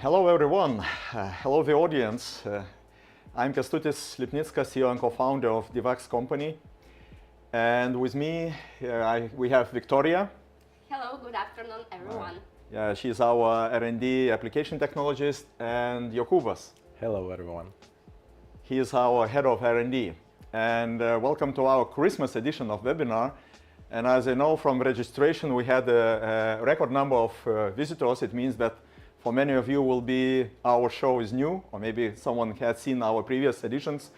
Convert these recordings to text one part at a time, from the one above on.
Hello everyone, hello the audience. I'm Kęstutis, Lipnickas, CEO and co-founder of Divaks company. And with me, we have Victoria. Hello, good afternoon everyone. She's our R&D application technologist, and Jokūbas. Hello everyone. He is our head of R&D. And welcome to our Christmas edition of webinar. And as you know from registration, we had a record number of visitors. It means that for many of you our show is new, or maybe someone has seen our previous editions.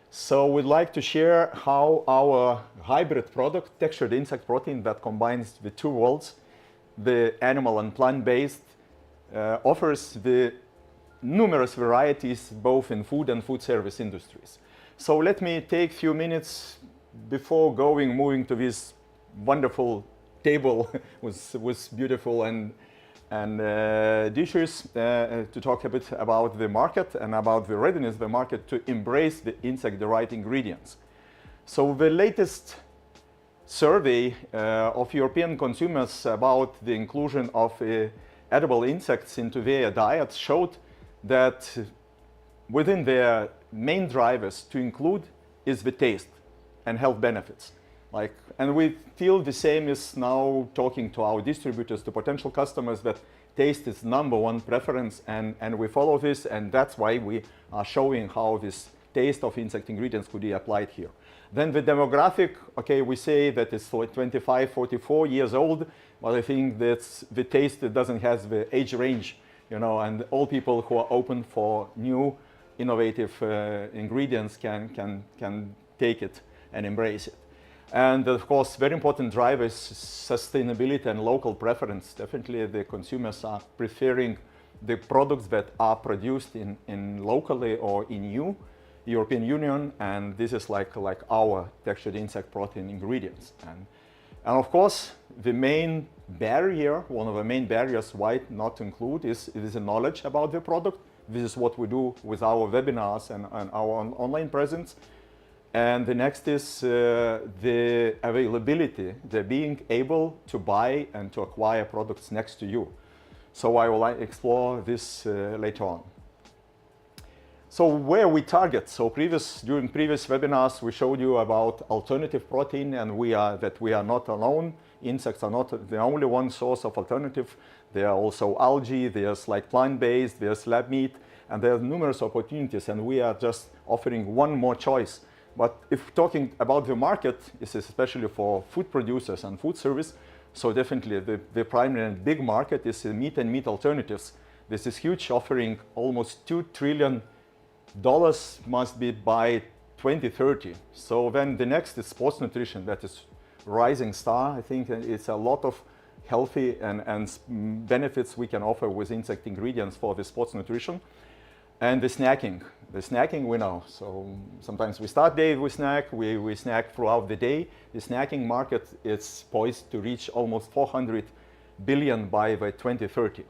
So we'd like to share how our hybrid product, textured insect protein that combines the two worlds, the animal and plant-based, offers the numerous varieties both in food and food service industries. So let me take a few minutes before moving to this wonderful table with beautiful and dishes to talk a bit about the market and about the readiness of the market to embrace the insect-derived ingredients. So the latest survey of European consumers about the inclusion of edible insects into their diets showed that within their main drivers to include is the taste and health benefits. And we feel the same is now talking to our distributors, to potential customers, that taste is #1 preference, and we follow this, and that's why we are showing how this taste of insect ingredients could be applied here. Then the demographic, okay, we say that it's 25, 44 years old, but I think that the taste doesn't have the age range, and all people who are open for new, innovative ingredients can take it and embrace it. And of course, very important driver is sustainability and local preference. Definitely the consumers are preferring the products that are produced in locally or in European Union, and this is like our textured insect protein ingredients. And of course, the main barrier, one of the main barriers why not to include is the knowledge about the product. This is what we do with our webinars and our online presence. And the next is the availability, the being able to buy and to acquire products next to you. So I will explore this later on. So where we target, during previous webinars we showed you about alternative protein, and we are not alone. Insects are not the only one source of alternative. There are also algae, there's plant-based, there's lab meat, and there are numerous opportunities, and we are just offering one more choice. But if talking about the market, this is especially for food producers and food service, so definitely the primary and big market is meat and meat alternatives. This is huge, offering almost $2 trillion must be by 2030. So then the next is sports nutrition, that is rising star. I think it's a lot of healthy and benefits we can offer with insect ingredients for the sports nutrition. And the snacking we know. So sometimes we start day with snack, we snack throughout the day. The snacking market is poised to reach almost 400 billion by 2030.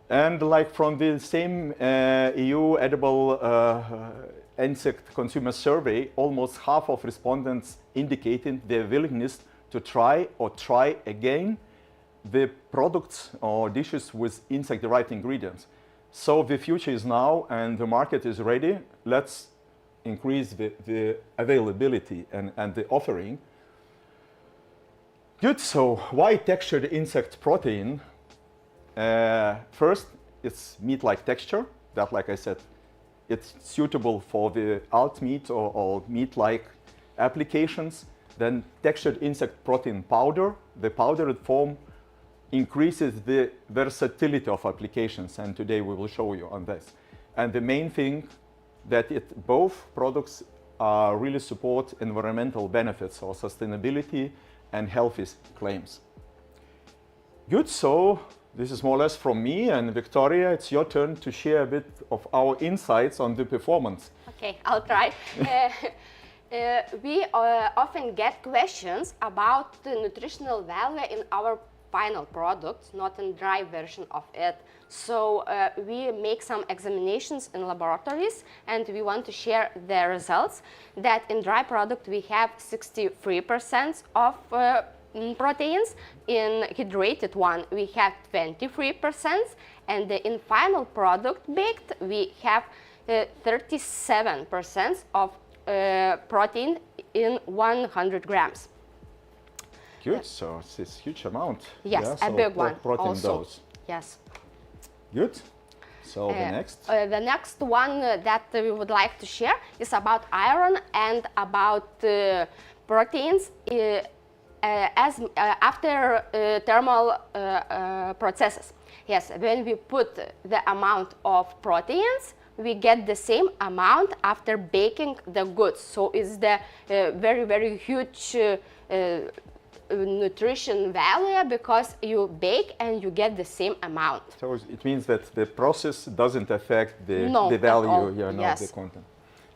And from the same EU edible insect consumer survey, almost half of respondents indicated their willingness to try again the products or dishes with insect-derived ingredients. So the future is now, and the market is ready. Let's increase the availability and the offering. Good, so why textured insect protein? First, it's meat-like texture. That, like I said, it's suitable for the alt meat or meat-like applications. Then textured insect protein powder, the powdered form increases the versatility of applications, and today we will show you on this. And the main thing that both products really support environmental benefits or sustainability and healthy claims. Good, so this is more or less from me, and Victoria, it's your turn to share a bit of our insights on the performance. Okay, I'll try. We often get questions about the nutritional value in our final product, not in dry version of it. So we make some examinations in laboratories, and we want to share the results that in dry product we have 63% of proteins. In hydrated one, we have 23%, and in final product baked, we have 37% of protein in 100 grams. Good, so it's this huge amount. Yes, yeah, a so big one protein also. dose. Yes. Good. So the next. The next one that we would like to share is about iron and about proteins after thermal processes. Yes, when we put the amount of proteins, we get the same amount after baking the goods. So it's the very, very huge nutrition value because you bake and you get the same amount. So it means that the process doesn't affect the at value, all. of the content.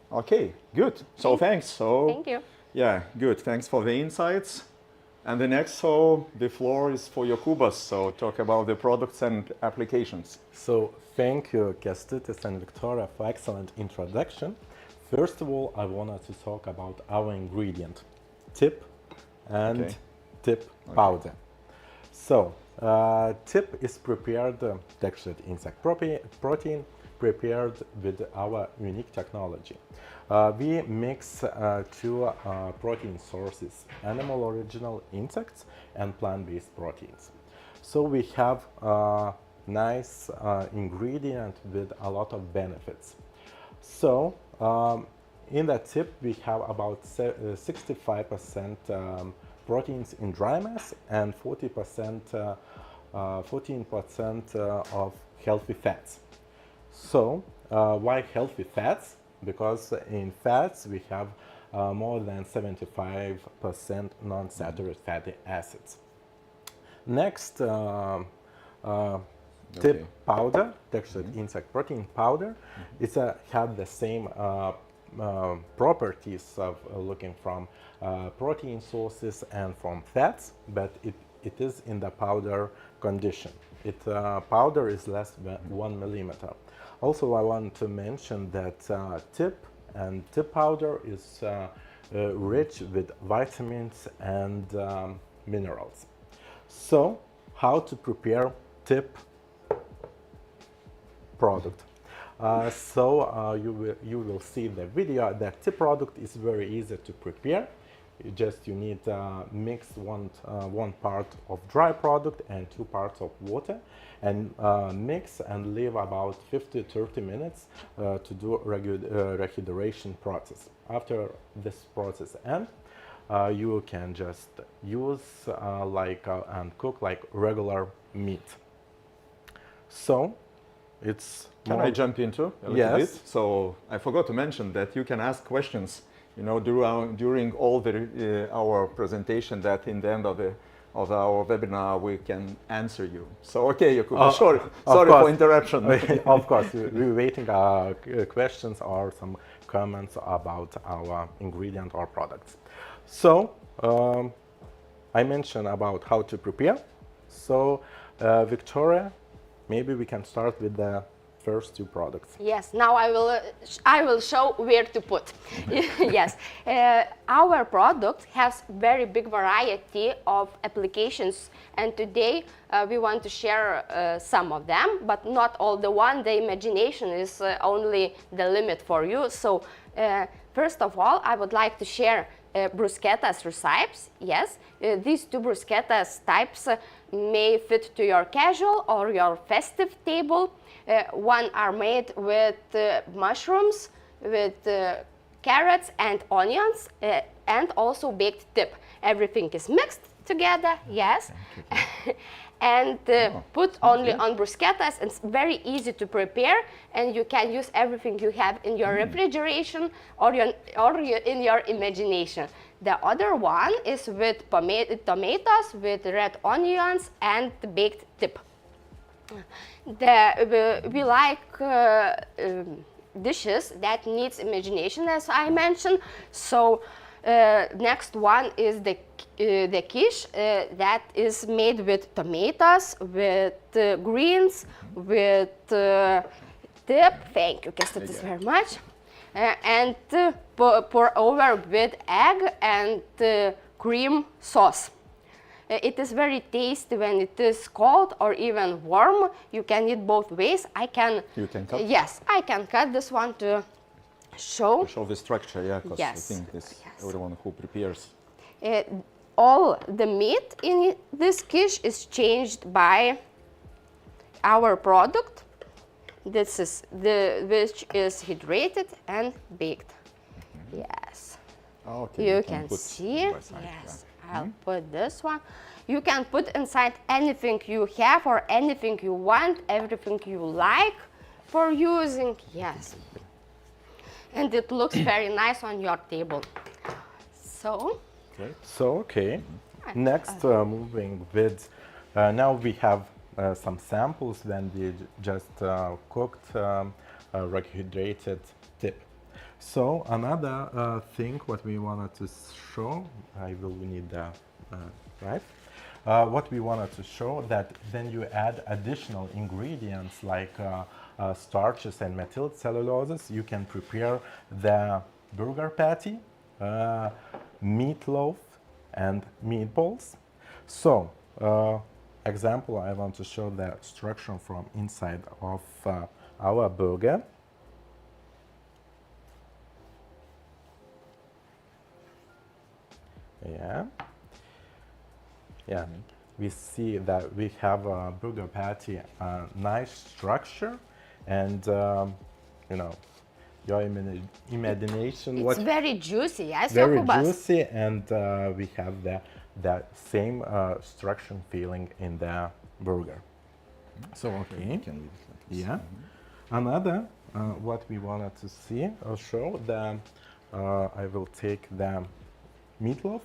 Okay, good. So thanks. So Thank you. yeah, good. Thanks for the insights. And the next, so the floor is for Jokūbas. So talk about the products and applications. So thank you, Kęstutis and Victoria, for excellent introduction. First of all, I wanted to talk about our ingredient, tip and tip powder. So tip is prepared, textured insect protein, prepared with our unique technology. We mix two protein sources, animal original insects and plant-based proteins. So we have a nice ingredient with a lot of benefits. So in the tip we have about 65% proteins in dry mass and 14% of healthy fats. So why healthy fats? Because in fats we have more than 75% non-saturated fatty acids. Next, tip powder, textured insect protein powder. It's have the same properties of looking from protein sources and from fats, but it is in the powder condition. Powder is less than 1 millimeter. Also, I want to mention that tip and tip powder is rich with vitamins and minerals. So, how to prepare tip product? You will see the video. The tip product is very easy to prepare. You need mix one part of dry product and 2 parts of water, and mix and leave about 50-30 minutes to do rehydration process. After this process ends, you can just use and cook like regular meat. So it's Can I jump into a little Yes. bit? So I forgot to mention that you can ask questions, during all our presentation. That in the end of our webinar we can answer you. So okay, Jokūbas, sorry for interruption. Of course, we're waiting questions or some comments about our ingredient or products. So I mentioned about how to prepare. So Victoria, maybe we can start with the first 2 products. Yes, now I will show where to put. Yes, our product has very big variety of applications, and today we want to share some of them, but not all the one. The imagination is only the limit for you. So first of all, I would like to share bruschettas recipes. Yes, these 2 bruschettas types may fit to your casual or your festive table. One are made with mushrooms, with carrots and onions, and also baked tip. Everything is mixed together, yes, and put only on bruschettas. It's very easy to prepare, and you can use everything you have in your refrigeration or in your imagination. The other one is with tomatoes, with red onions and baked tip. We like dishes that needs imagination, as I mentioned. So next one is the quiche that is made with tomatoes, with greens, with tip. Thank you, Kęstutis, very much. And pour over with egg and cream sauce. It is very tasty when it is cold or even warm. You can eat both ways. You can cut? Yes, I can cut this one to show. To show the structure, yeah, because Yes. I think this Yes. everyone who prepares. All the meat in this quiche is changed by our product. This is which is hydrated and baked. Yes. Okay, You can put see. by side, Yes, yeah. I'll put this one. You can put inside anything you have or anything you want, everything you like for using. Yes. And it looks very nice on your table. So, Okay. Next, moving with, now we have some samples when we just cooked rehydrated tip. So another thing what we wanted to show, I will need the right. What we wanted to show that then you add additional ingredients like starches and methyl celluloses, you can prepare the burger patty, meatloaf, and meatballs. So, example, I want to show the structure from inside of our burger. Yeah. Yeah. We see that we have a burger patty, a nice structure, and you know, your imagination. it's very juicy, yes, Very Jokūbas? juicy, and we have that same structure feeling in the burger. So okay, Can leave it like this. yeah. Another what we wanted to see or show the I will take the meatloaf,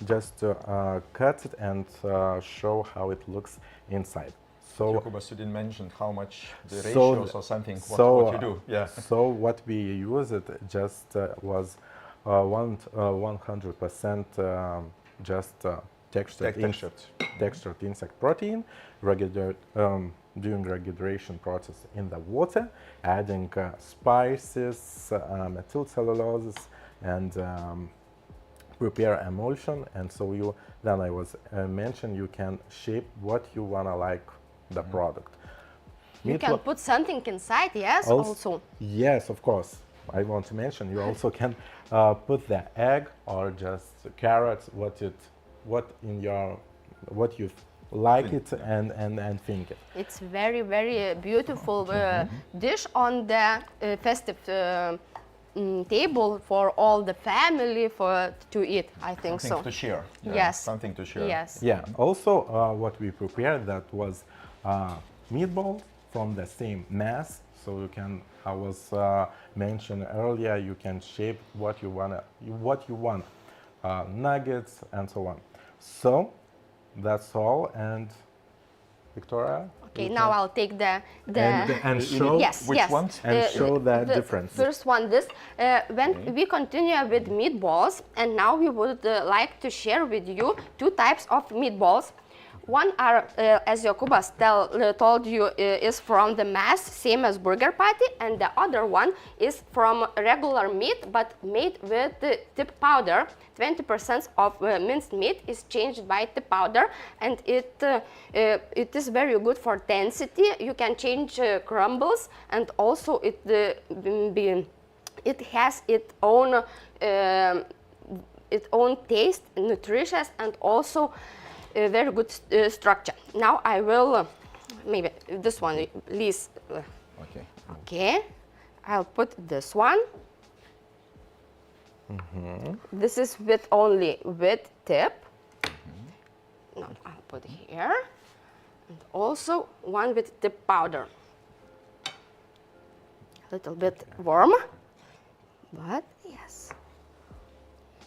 just to cut it and show how it looks inside. So Jokūbas, you didn't mention how much the So ratios or something, what you do. Yeah. So what we use it just was 100% just textured insect protein, doing regulation process in the water, adding spices, methyl celluloses, and prepare emulsion. And so then I was mentioned you can shape what you wanna like the product. You can put something inside, yes, Also- also. Yes, of course. I want to mention you also can put the egg or just carrots, what you like it and think it. It's very, very beautiful dish on the festive table for all the family to eat, I think Something so. to share. Yeah, Yes. Something to share. Yes. Yeah. Also, what we prepared that was meatball from the same mass. So you can, I was mentioned earlier, you can shape what you want, nuggets and so on. So that's all. And Victoria. Okay, now I'll take the and show yes, which yes. ones? and show the The difference. first one, this. When we continue with meatballs, and now we would like to share with you two types of meatballs. One are, as Jokūbas told you, is from the mass, same as burger patty, and the other one is from regular meat, but made with tip powder. 20% of minced meat is changed by tip powder, and it is very good for density. You can change crumbles, and also it has its own taste, nutritious, and also a very good structure. Now I will, maybe this one, please. Okay. Okay, I'll put this one. This is only with tip. No, I'll put here. And also one with tip powder. A little bit warm, but yes.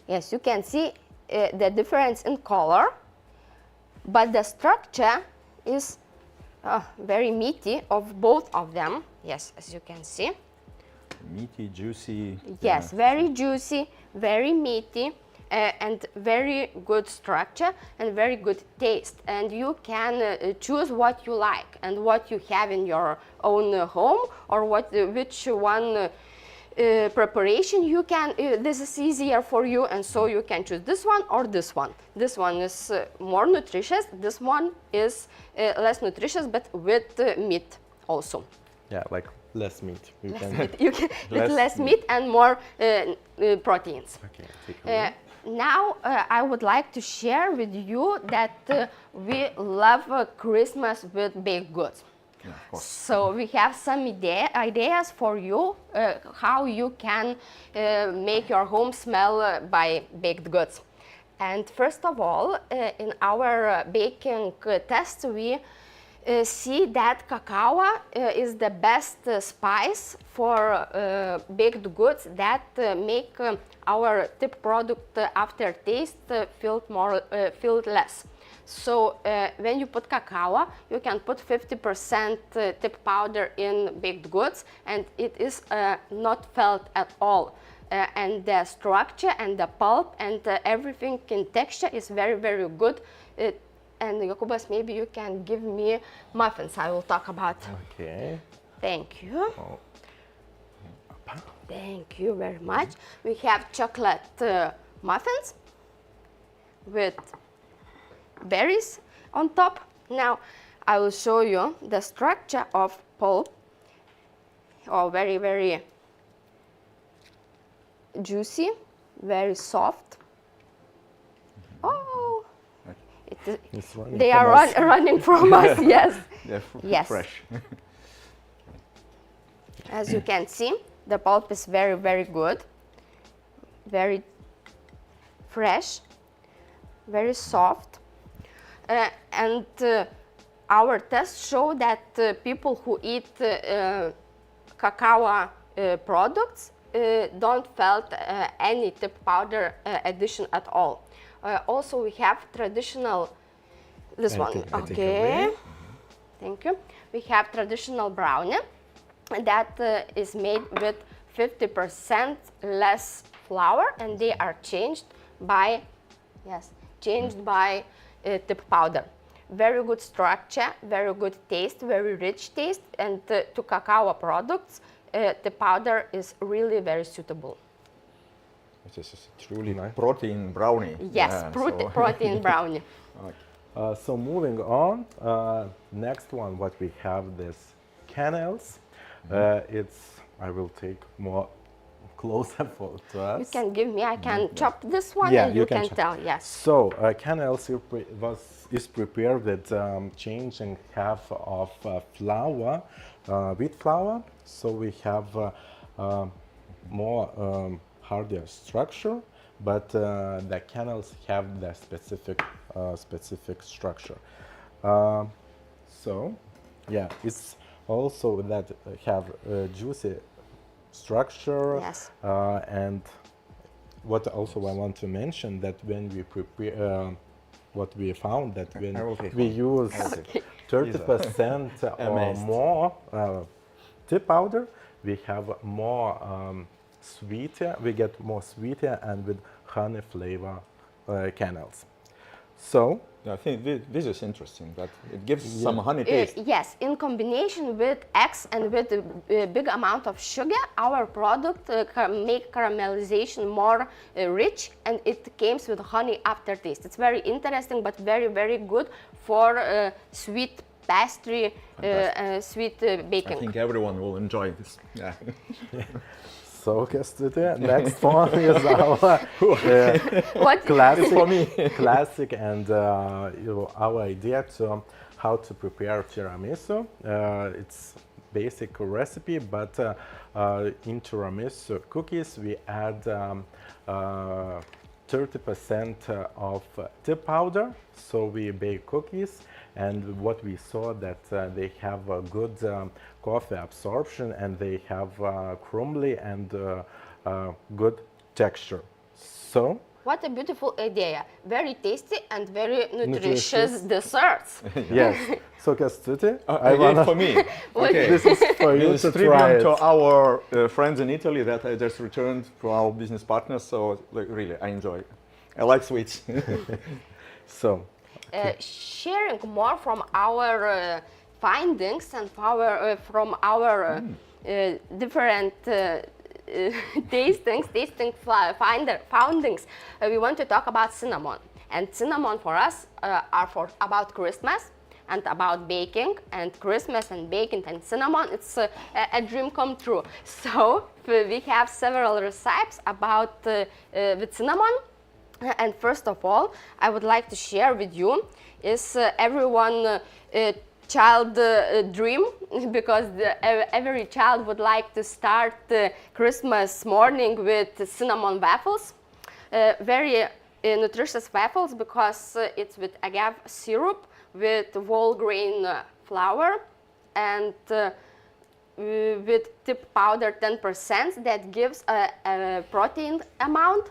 Yes, you can see the difference in color. But the structure is very meaty of both of them. Yes, as you can see. Meaty, juicy. Yes, very juicy, very meaty, and very good structure and very good taste. And you can choose what you like and what you have in your own home, or which one preparation, you can, this is easier for you, and so you can choose this one or this one. This one is more nutritious, this one is less nutritious, but with meat also. Yeah, like less meat. You You can with less meat and more proteins. Okay, take away. Now I would like to share with you that we love Christmas with baked goods. Yeah, of course. So we have some ideas for you how you can make your home smell by baked goods. And first of all, in our baking test, we see that cacao is the best spice for baked goods that make our tip product aftertaste feel less. So when you put cacao, you can put 50% tip powder in baked goods, and it is not felt at all. And the structure and the pulp and everything in texture is very, very good. And Jokūbas, maybe you can give me muffins. I will talk about. Okay. Thank you. Oh. Thank you very much. We have chocolate muffins with berries on top. Now I will show you the structure of pulp. Oh, very, very juicy, very soft. Oh, It's running they from are us. running from us, yes. They're Yes. fresh. As you can see, the pulp is very, very good, very fresh, very soft. And our tests show that people who eat cacao products don't felt any tip powder addition at all. Also, we have traditional, this one, I take okay. away. Thank you. We have traditional brownie that is made with 50% less flour, and they are changed by, tip powder. Very good structure, very good taste, very rich taste, and to cacao products, the powder is really very suitable. This is a truly Nice. protein brownie. Yes, Yeah, protein brownie. Okay. So moving on, next one, what we have this cannels. I will take more closer to us. You can give me, I can chop this one, Yeah, and you you can can chop. tell, yes. So cannels is prepared with changing half of flour, wheat flour. So we have more harder structure, but the cannels have the specific structure. So yeah, it's also that have juicy structure. Yes. And what also I want to mention that when we prepare, what we found that when I will take we one. use I will take 30% or Amazed. more tip powder, we have more sweeter. We get more sweeter and with honey flavor cannels. So I think this is interesting, that it gives some honey taste. Yes, in combination with eggs and with a big amount of sugar, our product make caramelization more rich, and it comes with honey aftertaste. It's very interesting, but very, very good for sweet pastry, sweet baking. I think everyone will enjoy this. Yeah. So Kęstutis, next one is our What? classic, For me. classic and our idea to how to prepare tiramisu. It's basic recipe, but in tiramisu cookies we add 30% of tip powder. So we bake cookies, and what we saw that they have a good coffee absorption, and they have crumbly and good texture. So What a beautiful idea. Very tasty and very nutritious Nutritious. desserts. yes, so Kęstutis, Again for me. Okay. this is for you This to is try tribute it. to our friends in Italy that I just returned from our business partners. So like, really, I enjoy it. I like sweets. So Sharing more from our findings and from our different foundings, we want to talk about cinnamon. And cinnamon for us are about Christmas and about baking, and Christmas and baking and cinnamon, it's a dream come true. So we have several recipes about with cinnamon. And first of all, I would like to share with you is everyone child dream, because every child would like to start Christmas morning with cinnamon waffles. Very nutritious waffles, because it's with agave syrup, with whole grain flour, and with tip powder 10% that gives a protein amount.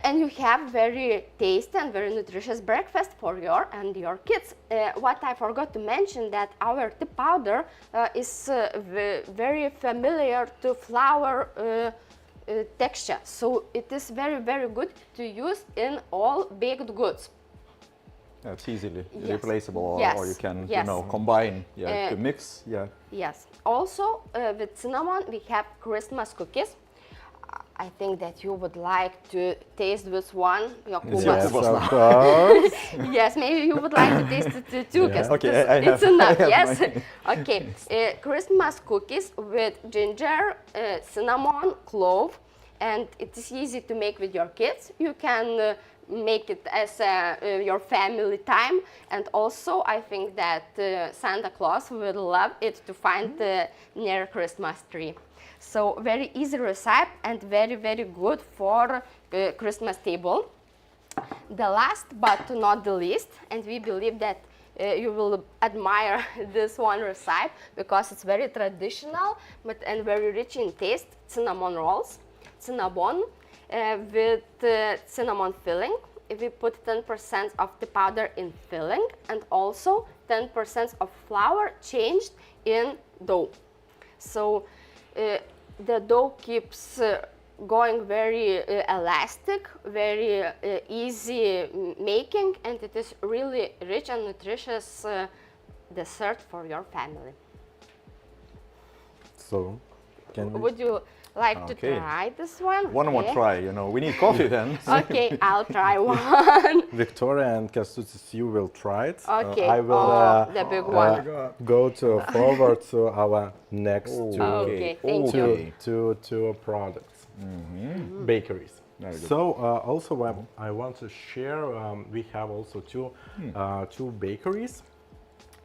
And you have very tasty and very nutritious breakfast for your and your kids. What I forgot to mention, that our tip powder is very familiar to flour texture, so it is very, very good to use in all baked goods. It's easily Yes. replaceable, or, Yes. or you can Yes. combine to mix. Yes. Also, with cinnamon, we have Christmas cookies. I think that you would like to taste this one, Jokūbas. Yes, of course. Yes, maybe you would like to taste it too, Yeah. Kęstutis. Okay, I It's have- enough, I have yes? mine. Okay, Christmas cookies with ginger, cinnamon, clove, and it is easy to make with your kids. You can make it as your family time, and also I think that Santa Claus will love it to find near Christmas tree. So very easy recipe and very, very good for Christmas table. The last but not the least, and we believe that you will admire this one recipe because it's very traditional and very rich in taste, cinnamon rolls. Cinnamon with cinnamon filling. We put 10% of the powder in filling, and also 10% of flour changed in dough. So the dough keeps going very elastic, very easy making, and it is really rich and nutritious dessert for your family. So, can we? Would you like to Okay. try this one? One more Okay. try. We need coffee then. Okay, I'll try one. Victoria and Kęstutis, you will try it. Okay, I will the big one. go to forward to our next Okay, thank you. two products, bakeries. Very good. So also I want to share. We have also two bakeries.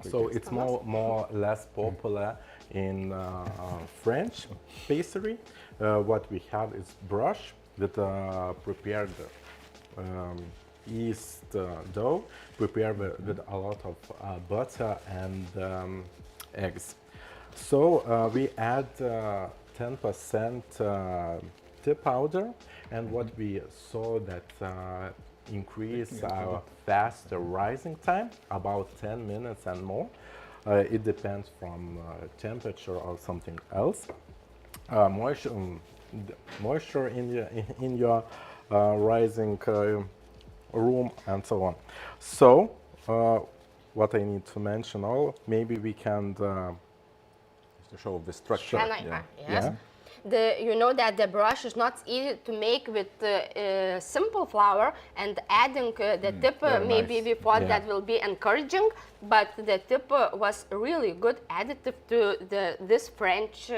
So it's more or less popular in French pastry. What we have is brush with prepared yeast dough, prepared with a lot of butter and eggs. So we add 10% tip powder, and what we saw that increase our faster rising time, about 10 minutes and more. It depends from temperature or something else. Moisture in your rising room and so on. So what I need to mention, maybe we can To show the structure. Can I? yeah. Yes. You know that the brush is not easy to make with simple flour, and adding the tip maybe nice. we thought Yeah. that will be encouraging, but the tip was really good additive to this French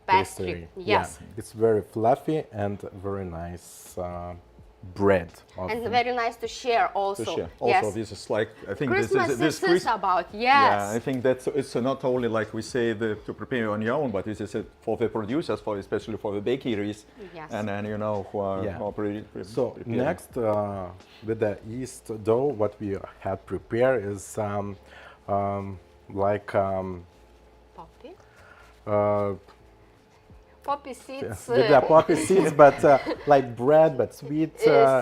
pastry. Yes. Yeah, it's very fluffy and very nice bread. And very nice to share also. To share. Yes. Also, this is like, I think Christmas this is about, yes. Yeah, I think that's it's not only like we say to prepare on your own, but this is for the producers, especially for the bakeries, Yes. and then who are Yeah. So preparing. next, with the yeast dough, what we had prepared is like Poppy. with Poppy seeds. the poppy seeds, but like bread, but sweet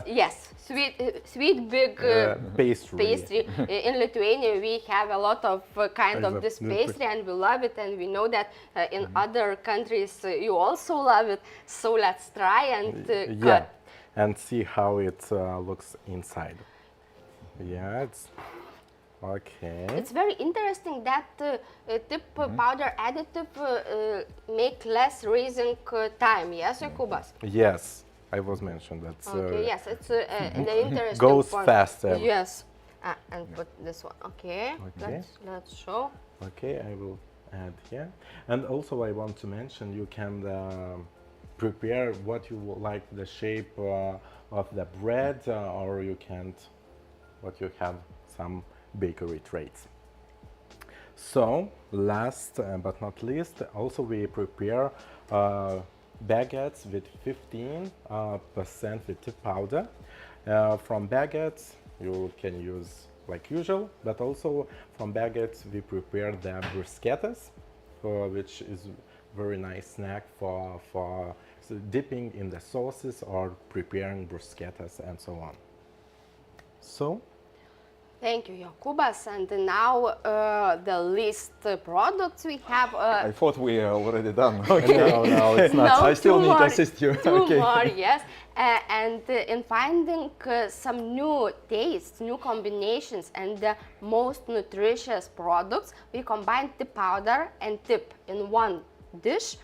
Yes, sweet big pastry. pastry. In Lithuania, we have a lot of kind of this Exactly. pastry, and we love it, and we know that in other countries you also love it. So let's try and Yeah, cut. and see how it looks inside. Yeah, it's Okay. It's very interesting that tip powder additive make less raising time. Yes, Jokūbas? Yes, I was mentioned that Okay, yes, it's an interesting goes point. faster. Yes, and put this one. Okay, Okay. let's show. Okay, I will add here. And also I want to mention you can prepare what you would like the shape of the bread or you can what you have some bakery trays. So last but not least, also we prepare baguettes with 15% with tip powder. From baguettes you can use like usual, but also from baguettes we prepare the bruschettas, which is very nice snack for dipping in the sauces or preparing bruschettas and so on. So Thank you, Jokūbas. And now the list products we have. I thought we are already done. no, it's not. No, I still two need more, to assist you. Two Okay. more, yes. And in finding some new tastes, new combinations, and the most nutritious products, we combine tip powder and tip in one dish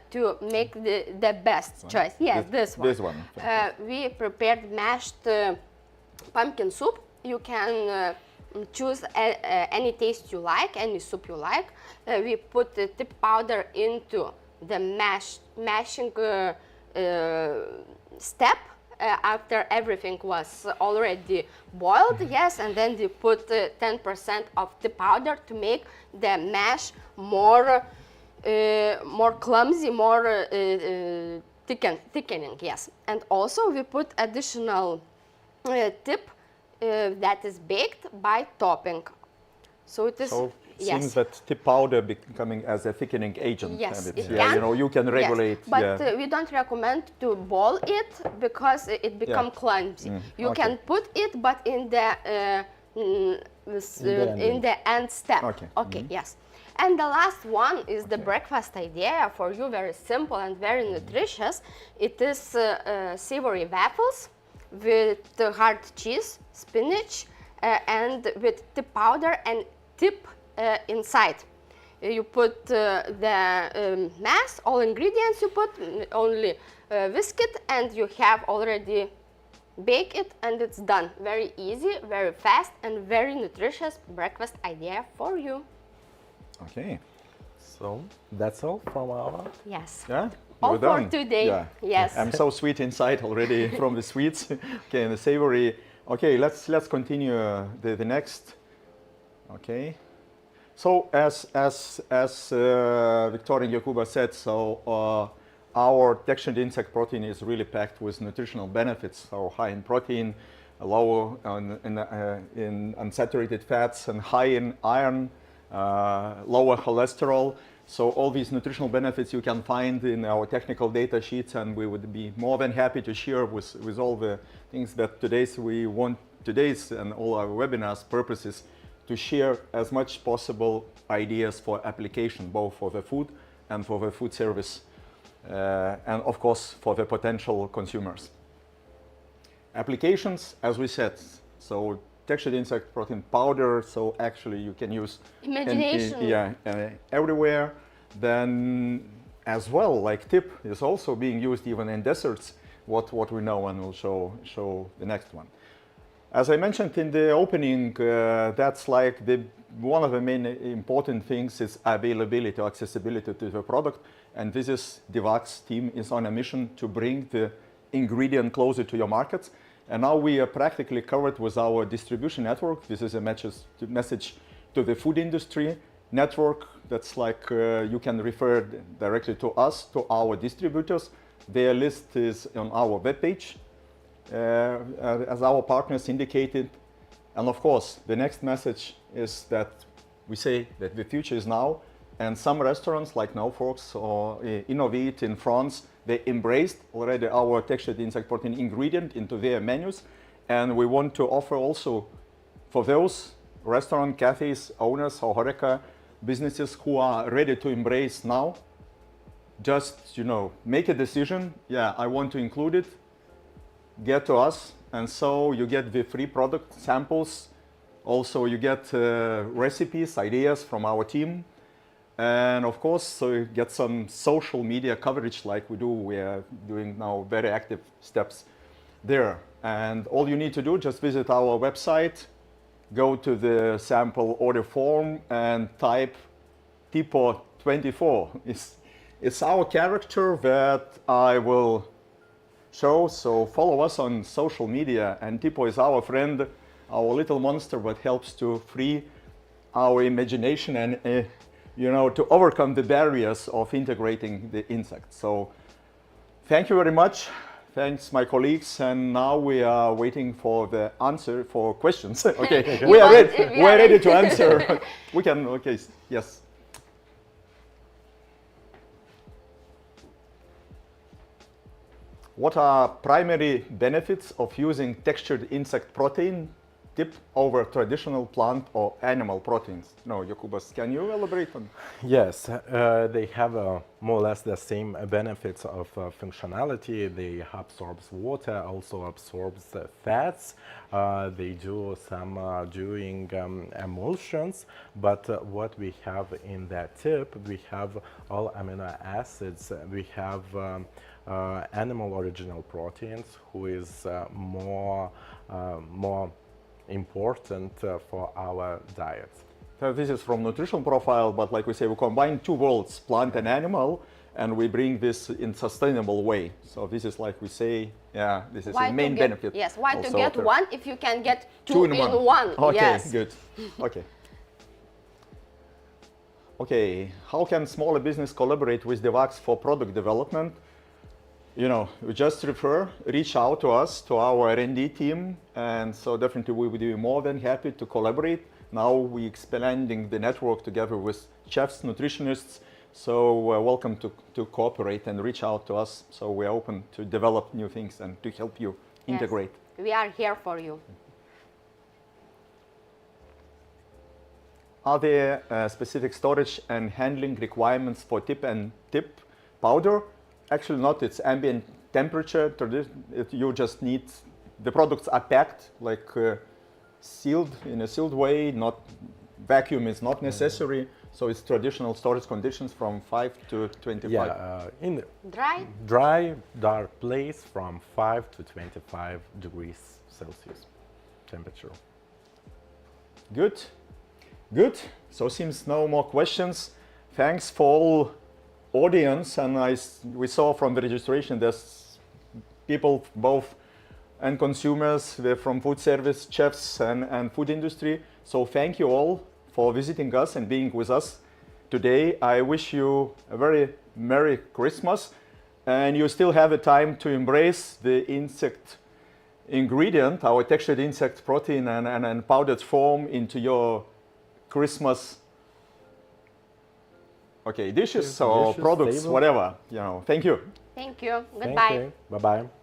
to make the best choice. Yes, this one. This one. We prepared mashed pumpkin soup. You can choose any taste you like, any soup you like. We put the tip powder into the mashing step after everything was already boiled, yes, and then we put 10% of tip powder to make the mash more clumsy, more thickening, yes. And also we put additional tip that is baked by topping. So it is, So yes. seems that tip powder becoming as a thickening agent. Yes, and it yeah, can. you know, you can regulate. Yes, but yeah. we don't recommend to boil it because it become clumsy. You okay. can put it, but in the in the end step. Okay. Yes. And the last one is the breakfast idea for you, very simple and very nutritious. It is savory waffles with hard cheese, spinach, and with tip powder and tip inside. You put the mass, all ingredients you put, only whisk it, and you have already bake it, and it's done. Very easy, very fast, and very nutritious breakfast idea for you. Okay. So that's all from our. Yes. Yeah. All We're for done. today. Yeah. Yes. I'm so sweet inside already from the sweets. Okay, and the savory. Okay, let's continue the next. Okay. So as Victoria and Jokūbas said, so our textured insect protein is really packed with nutritional benefits. So high in protein, low in unsaturated fats, and high in iron, lower cholesterol. So all these nutritional benefits you can find in our technical data sheets, and we would be more than happy to share with all the things that today's and all our webinars purposes to share as much possible ideas for application, both for the food and for the food service, and of course for the potential consumers. Applications, as we said, so textured insect protein powder, so actually you can use Imagination. everywhere. Then as well, like tip is also being used even in desserts, what we know, and we'll show the next one. As I mentioned in the opening, that's like one of the main important things is availability or accessibility to the product, and this is Divaks team is on a mission to bring the ingredient closer to your markets. And now we are practically covered with our distribution network. This is a message to the food industry network. That's like you can refer directly to us, to our distributors. Their list is on our webpage, as our partners indicated. And of course, the next message is that we say that the future is now. And some restaurants like Forks or Innovate in France, they embraced already our textured insect protein ingredient into their menus. And we want to offer also for those restaurant, cafes, owners, or horeca businesses who are ready to embrace now, just, make a decision. Yeah, I want to include it. Get to us. And so you get the free product samples Also, you get recipes, ideas from our team. And of course, so you get some social media coverage like we do. We are doing now very active steps there. And all you need to do, just visit our website, go to the sample order form and type Tipo24. It's our character that I will show, so follow us on social media. And Tipo is our friend, our little monster that helps to free our imagination and to overcome the barriers of integrating the insects. So thank you very much. Thanks, my colleagues. And now we are waiting for the answer for questions. Okay, we are ready to answer. We can, okay, yes. What are primary benefits of using textured insect protein tip over traditional plant or animal proteins? No, Jokūbas, can you elaborate on? Yes, they have more or less the same benefits of functionality. They absorb water, also absorbs fats. They do some doing emulsions, but what we have in that tip, we have all amino acids. We have animal original proteins, who is more important for our diet. So this is from nutrition profile, but like we say, we combine two worlds, plant and animal, and we bring this in sustainable way. So this is like we say, yeah, this is the main benefit. Yes, why to get one if you can get two in one? Okay, yes. Good. Okay. Okay, how can smaller business collaborate with Divaks for product development? We just reach out to us, to our R&D team, and so definitely we would be more than happy to collaborate. Now we're expanding the network together with chefs, nutritionists, so welcome to cooperate and reach out to us. So we're open to develop new things and to help you integrate. We are here for you. Are there specific storage and handling requirements for tip and tip powder? Actually not, it's ambient temperature. You just need, the products are packed, like sealed in a sealed way, not vacuum is not necessary. So it's traditional storage conditions from 5 to 25. Yeah, in dry, dark place from 5 to 25 degrees Celsius temperature. Good, good. So seems no more questions. Thanks for all audience, and we saw from the registration there's people both and consumers from food service, chefs and food industry. So thank you all for visiting us and being with us today. I wish you a very Merry Christmas, and you still have a time to embrace the insect ingredient, our textured insect protein and powdered form into your Christmas dishes or products, whatever. Thank you. Thank you. Goodbye. Bye-bye.